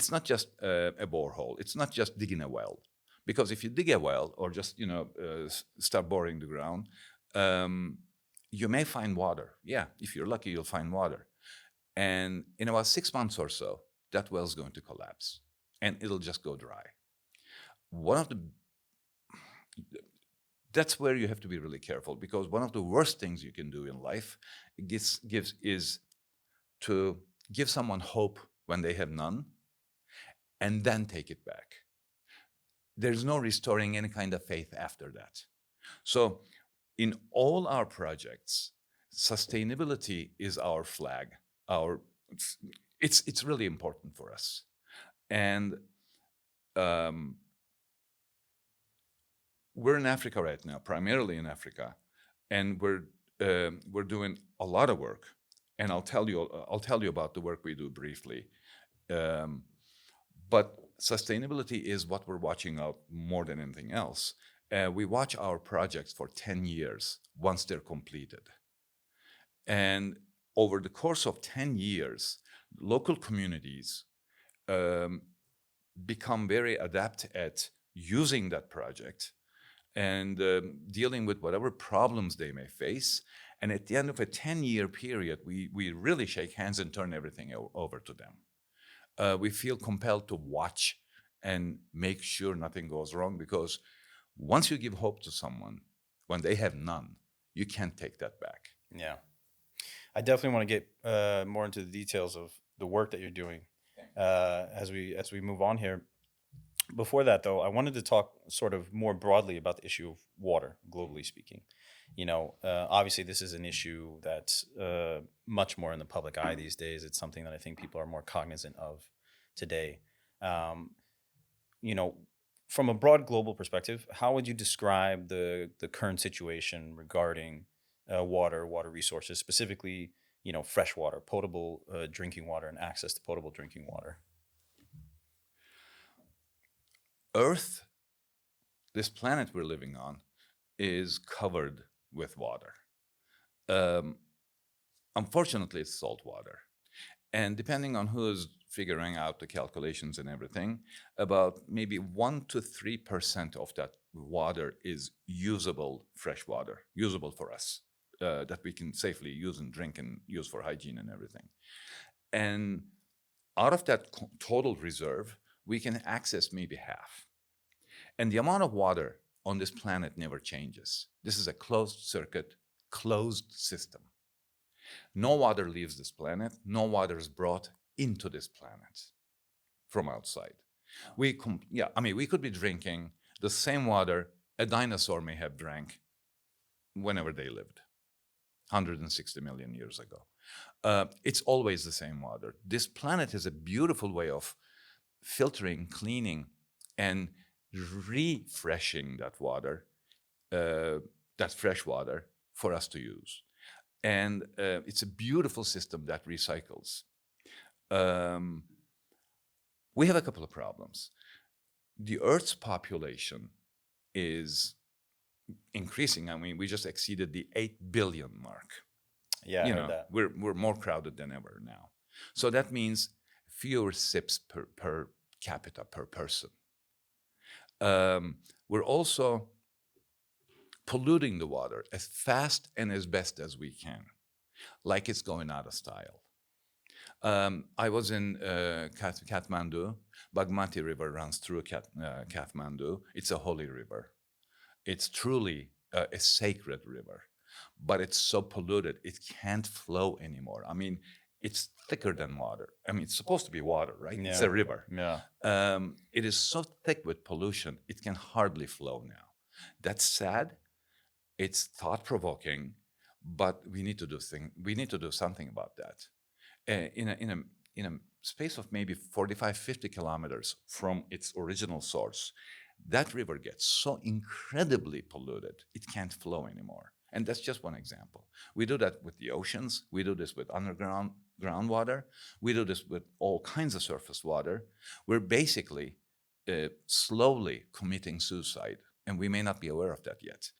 it's not just a borehole. It's not just digging a well. Because if you dig a well or just, start boring the ground, you may find water. Yeah, if you're lucky, you'll find water. And in about 6 months or so, that well's going to collapse and it'll just go dry. That's where you have to be really careful, because one of the worst things you can do in life is to give someone hope when they have none and then take it back. There's no restoring any kind of faith after that. So in all our projects, sustainability is our flag. It's really important for us. And we're in Africa right now, primarily in Africa, and we're doing a lot of work. And I'll tell you about the work we do briefly. But sustainability is what we're watching out more than anything else. We watch our projects for 10 years once they're completed. And over the course of 10 years, local communities become very adept at using that project and dealing with whatever problems they may face. And at the end of a 10-year period, we really shake hands and turn everything over to them. We feel compelled to watch and make sure nothing goes wrong, because once you give hope to someone, when they have none, you can't take that back. Yeah. I definitely want to get more into the details of the work that you're doing as we move on here. Before that, though, I wanted to talk sort of more broadly about the issue of water, globally speaking. Obviously, this is an issue that's much more in the public eye these days. It's something that I think people are more cognizant of today. From a broad global perspective, how would you describe the current situation regarding water resources, specifically, fresh water, potable drinking water, and access to potable drinking water? Earth, this planet we're living on, is covered with water. Unfortunately, it's salt water. And depending on who's figuring out the calculations and everything, about maybe 1 to 3% of that water is usable fresh water, usable for us, that we can safely use and drink and use for hygiene and everything. And out of that total reserve, we can access maybe half. And the amount of water on this planet never changes. This is a closed circuit, closed system. No water leaves this planet. No water is brought into this planet from outside. We could be drinking the same water a dinosaur may have drank whenever they lived, 160 million years ago. It's always the same water. This planet has a beautiful way of filtering, cleaning, and refreshing that water, that fresh water, for us to use. And it's a beautiful system that recycles. We have a couple of problems. The Earth's population is increasing. I mean, we just exceeded the 8 billion mark. Yeah, I heard that. We're more crowded than ever now. So that means fewer sips per capita, per person. We're also polluting the water as fast and as best as we can, like it's going out of style. I was in Kathmandu. Bagmati River runs through Kathmandu. It's a holy river. It's truly a sacred river, but it's so polluted, it can't flow anymore. I mean, it's thicker than water. I mean, it's supposed to be water, right? Yeah. It's a river. Yeah. It is so thick with pollution, it can hardly flow now. That's sad. It's thought-provoking, but we need to do something about that. In a space of maybe 45, 50 kilometers from its original source, that river gets so incredibly polluted, it can't flow anymore. And that's just one example. We do that with the oceans. We do this with underground groundwater. We do this with all kinds of surface water. We're basically slowly committing suicide, and we may not be aware of that yet.